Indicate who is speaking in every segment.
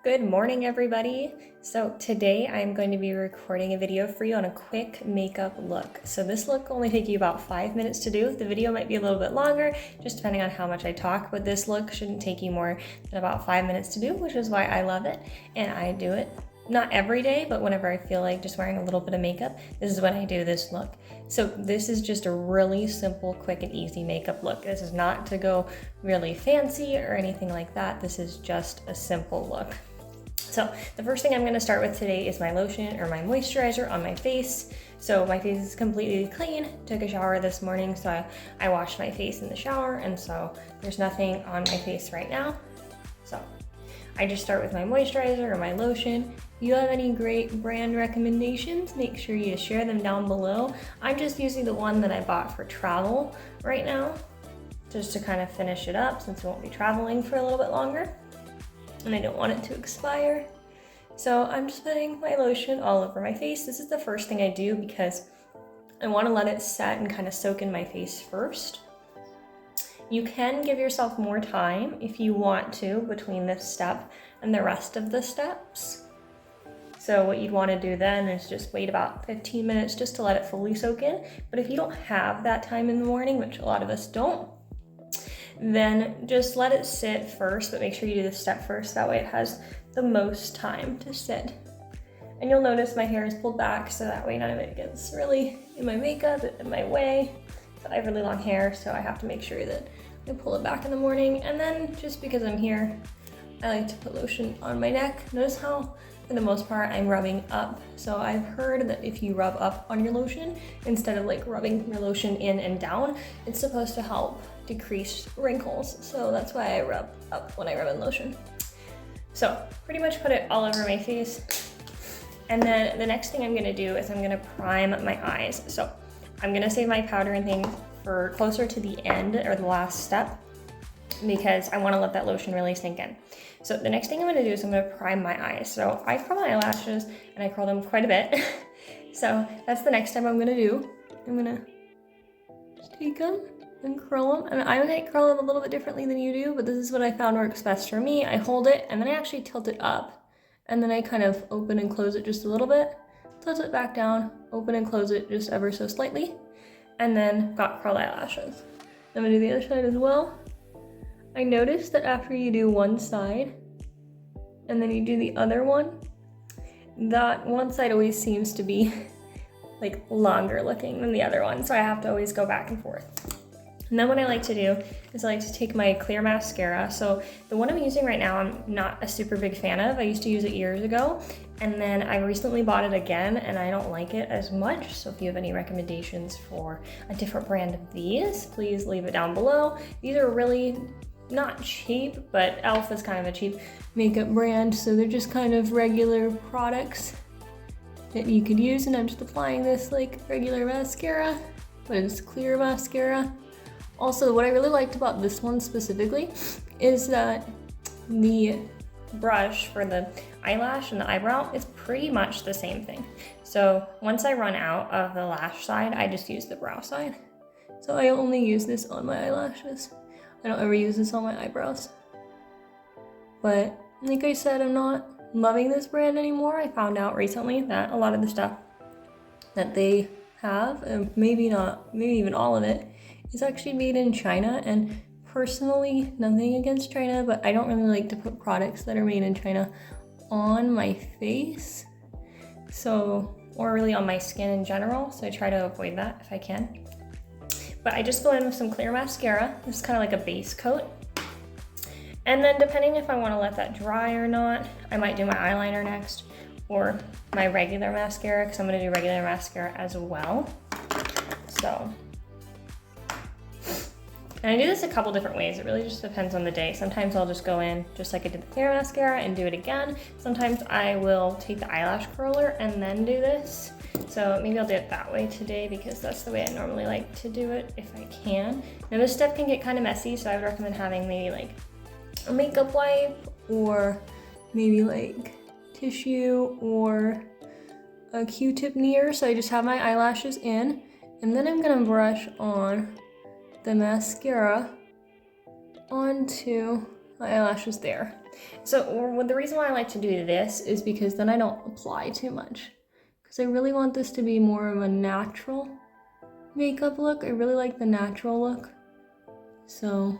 Speaker 1: Good morning, everybody. So today I'm going to be recording a video for you on a quick makeup look. So this look will only take you about 5 minutes to do. The video might be a little bit longer, just depending on how much I talk, but this look shouldn't take you more than about 5 minutes to do, which is why I love it. And I do it not every day, but whenever I feel like just wearing a little bit of makeup, this is when I do this look. So this is just a really simple, quick, and easy makeup look. This is not to go really fancy or anything like that. This is just a simple look. So the first thing I'm going to start with today is my lotion or my moisturizer on my face. So my face is completely clean. Took a shower this morning, so I washed my face in the shower, and so there's nothing on my face right now. So I just start with my moisturizer or my lotion. If you have any great brand recommendations, make sure you share them down below. I'm just using the one that I bought for travel right now, just to kind of finish it up since we won't be traveling for a little bit longer. And I don't want it to expire. So I'm just putting my lotion all over my face. This is the first thing I do because I want to let it set and kind of soak in my face first. You can give yourself more time if you want to between this step and the rest of the steps. So what you'd want to do then is just wait about 15 minutes just to let it fully soak in. But if you don't have that time in the morning, which a lot of us don't, then just let it sit first, but make sure you do this step first. That way it has the most time to sit. And you'll notice my hair is pulled back, so that way none of it gets really in my makeup, in my way. But I have really long hair, so I have to make sure that I pull it back in the morning. And then just because I'm here, I like to put lotion on my neck. Notice how, for the most part, I'm rubbing up. So I've heard that if you rub up on your lotion, instead of like rubbing your lotion in and down, it's supposed to help decrease wrinkles. So that's why I rub up when I rub in lotion. So pretty much put it all over my face. And then the next thing I'm gonna do is I'm gonna prime my eyes. So I'm gonna save my powder and things for closer to the end or the last step because I wanna let that lotion really sink in. So the next thing I'm gonna do is I'm gonna prime my eyes. So I curl my eyelashes and I curl them quite a bit. So that's the next step I'm gonna do. I'm gonna just take them and curl them. And I might curl them a little bit differently than you do, but this is what I found works best for me. I hold it and then I actually tilt it up and then I kind of open and close it just a little bit, tilt it back down, open and close it just ever so slightly, and then got curled eyelashes. I'm gonna do the other side as well. I noticed that after you do one side and then you do the other one, that one side always seems to be like longer looking than the other one, so I have to always go back and forth. And then what I like to do is I like to take my clear mascara. So the one I'm using right now, I'm not a super big fan of. I used to use it years ago, and then I recently bought it again, and I don't like it as much. So if you have any recommendations for a different brand of these, please leave it down below. These are really not cheap, but e.l.f. is kind of a cheap makeup brand, so they're just kind of regular products that you could use. And I'm just applying this like regular mascara, but it's clear mascara. Also, what I really liked about this one specifically is that the brush for the eyelash and the eyebrow is pretty much the same thing. So once I run out of the lash side, I just use the brow side. So I only use this on my eyelashes. I don't ever use this on my eyebrows. But like I said, I'm not loving this brand anymore. I found out recently that a lot of the stuff that they have, and maybe even all of it, is actually made in China. And personally, nothing against China, but I don't really like to put products that are made in China on my face. So, or really on my skin in general. So I try to avoid that if I can. But I just go in with some clear mascara. This is kind of like a base coat. And then depending if I want to let that dry or not, I might do my eyeliner next or my regular mascara, because I'm going to do regular mascara as well. So, and I do this a couple different ways. It really just depends on the day. Sometimes I'll just go in just like I did the clear mascara and do it again. Sometimes I will take the eyelash curler and then do this. So maybe I'll do it that way today because that's the way I normally like to do it if I can. Now this step can get kind of messy, so I would recommend having maybe like a makeup wipe or maybe like tissue or a Q-tip near. So I just have my eyelashes in, and then I'm gonna brush on the mascara onto my eyelashes there. So the reason why I like to do this is because then I don't apply too much. Because I really want this to be more of a natural makeup look. I really like the natural look. So,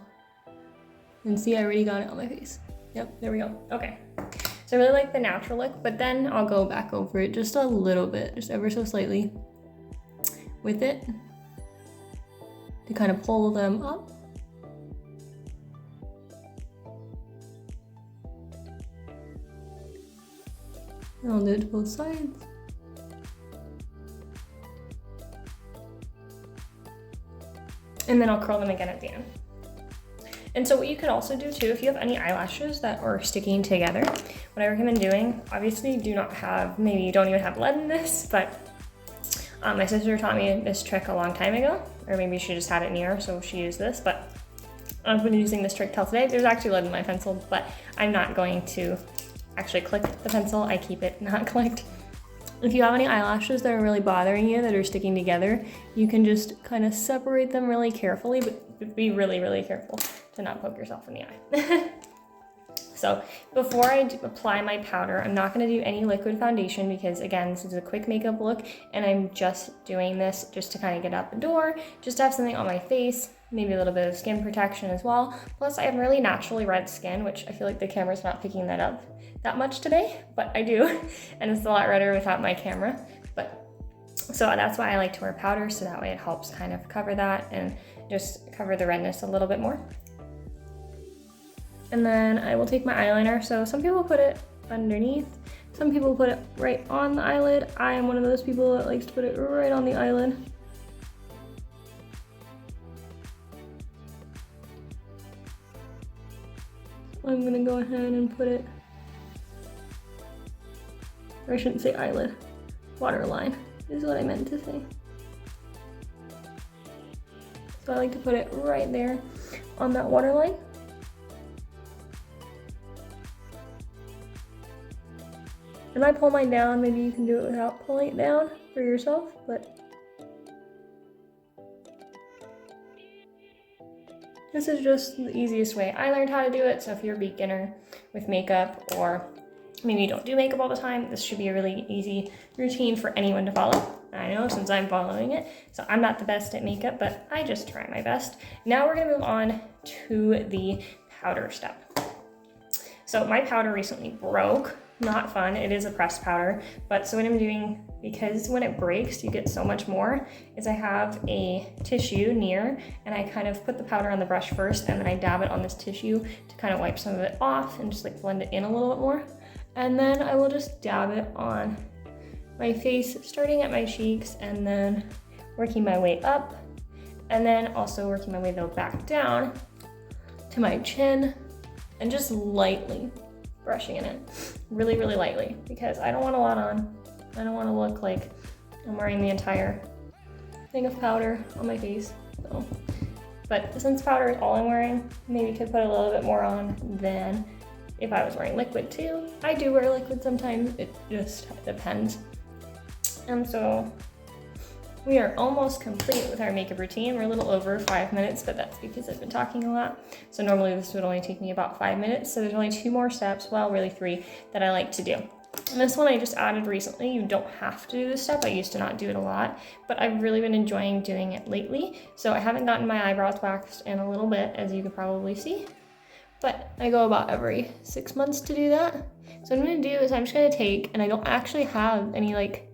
Speaker 1: and see, I already got it on my face. Yep, there we go. Okay. So I really like the natural look, but then I'll go back over it just a little bit, just ever so slightly with it to kind of pull them up. And I'll do it to both sides. And then I'll curl them again at the end. And so what you could also do too, if you have any eyelashes that are sticking together, what I recommend doing, obviously do not have, maybe you don't even have lead in this, but my sister taught me this trick a long time ago, or maybe she just had it near, so she used this, but I've been using this trick till today. There's actually lead in my pencil, but I'm not going to actually click the pencil. I keep it not clicked. If you have any eyelashes that are really bothering you, that are sticking together, you can just kind of separate them really carefully, but be really, really careful to not poke yourself in the eye. So before I apply my powder, I'm not going to do any liquid foundation because, again, this is a quick makeup look and I'm just doing this just to kind of get out the door, just to have something on my face, maybe a little bit of skin protection as well. Plus I have really naturally red skin, which I feel like the camera's not picking that up that much today, but I do, and it's a lot redder without my camera. But so that's why I like to wear powder, so that way it helps kind of cover that and just cover the redness a little bit more. And then I will take my eyeliner. So some people put it underneath, some people put it right on the eyelid. I am one of those people that likes to put it right on the eyelid. I'm gonna go ahead and put it, or I shouldn't say eyelid, waterline is what I meant to say. So I like to put it right there on that waterline. And I pull mine down, maybe you can do it without pulling it down for yourself, but this is just the easiest way I learned how to do it. So if you're a beginner with makeup, or maybe you don't do makeup all the time, this should be a really easy routine for anyone to follow. I know, since I'm following it. So I'm not the best at makeup, but I just try my best. Now we're gonna move on to the powder step. So my powder recently broke. Not fun, it is a pressed powder, but so what I'm doing, because when it breaks you get so much more, is I have a tissue near and I kind of put the powder on the brush first and then I dab it on this tissue to kind of wipe some of it off and just like blend it in a little bit more. And then I will just dab it on my face, starting at my cheeks and then working my way up, and then also working my way though back down to my chin and just lightly brushing it in, really, really lightly, because I don't want a lot on. I don't want to look like I'm wearing the entire thing of powder on my face. So, but since powder is all I'm wearing, maybe could put a little bit more on than if I was wearing liquid too. I do wear liquid sometimes, it just depends. And so we are almost complete with our makeup routine. We're a little over 5 minutes, but that's because I've been talking a lot. So normally this would only take me about 5 minutes. So there's only 2 more steps, well, really 3, that I like to do. And this one I just added recently. You don't have to do this step. I used to not do it a lot, but I've really been enjoying doing it lately. So I haven't gotten my eyebrows waxed in a little bit, as you could probably see, but I go about every 6 months to do that. So what I'm gonna do is I'm just gonna take, and I don't actually have any like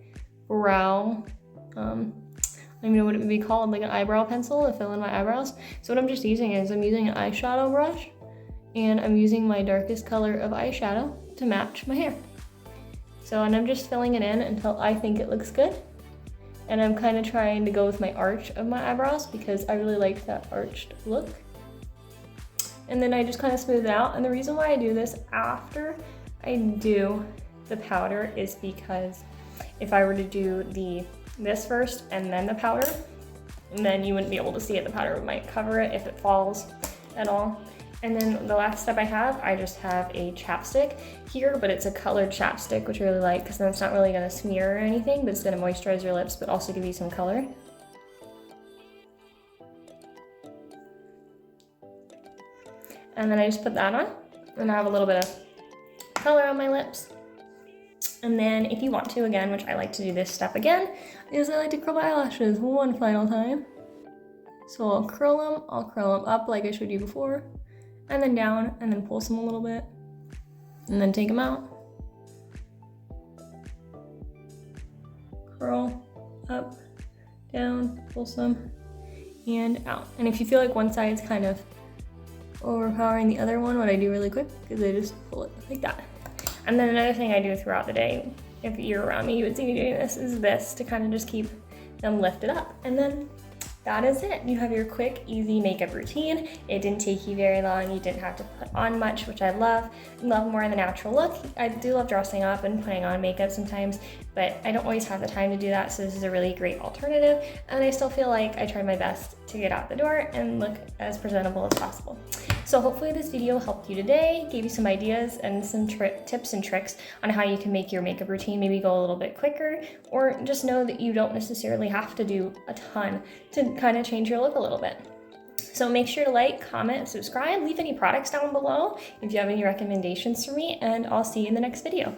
Speaker 1: brow, I don't even know what it would be called, like an eyebrow pencil to fill in my eyebrows. So what I'm just using is I'm using an eyeshadow brush and I'm using my darkest color of eyeshadow to match my hair. So, and I'm just filling it in until I think it looks good. And I'm kind of trying to go with my arch of my eyebrows because I really like that arched look. And then I just kind of smooth it out. And the reason why I do this after I do the powder is because if I were to do this first and then the powder, and then you wouldn't be able to see it. The powder might cover it if it falls at all. And then the last step I just have a chapstick here, but it's a colored chapstick, which I really like because then it's not really gonna smear or anything, but it's gonna moisturize your lips, but also give you some color. And then I just put that on, and I have a little bit of color on my lips. And then if you want to, again, which I like to do this step again, is I like to curl my eyelashes one final time. So I'll curl them up like I showed you before, and then down, and then pulse them a little bit, and then take them out. Curl, up, down, pulse them, and out. And if you feel like one side's kind of overpowering the other one, what I do really quick is I just pull it like that. And then another thing I do throughout the day, if you're around me, you would see me doing this, is this to kind of just keep them lifted up. And then that is it. You have your quick, easy makeup routine. It didn't take you very long. You didn't have to put on much, which I love. Love more of the natural look. I do love dressing up and putting on makeup sometimes, but I don't always have the time to do that, so this is a really great alternative. And I still feel like I tried my best to get out the door and look as presentable as possible. So hopefully this video helped you today, gave you some ideas and some tips and tricks on how you can make your makeup routine maybe go a little bit quicker, or just know that you don't necessarily have to do a ton to kind of change your look a little bit. So make sure to like, comment, subscribe, leave any products down below if you have any recommendations for me, and I'll see you in the next video.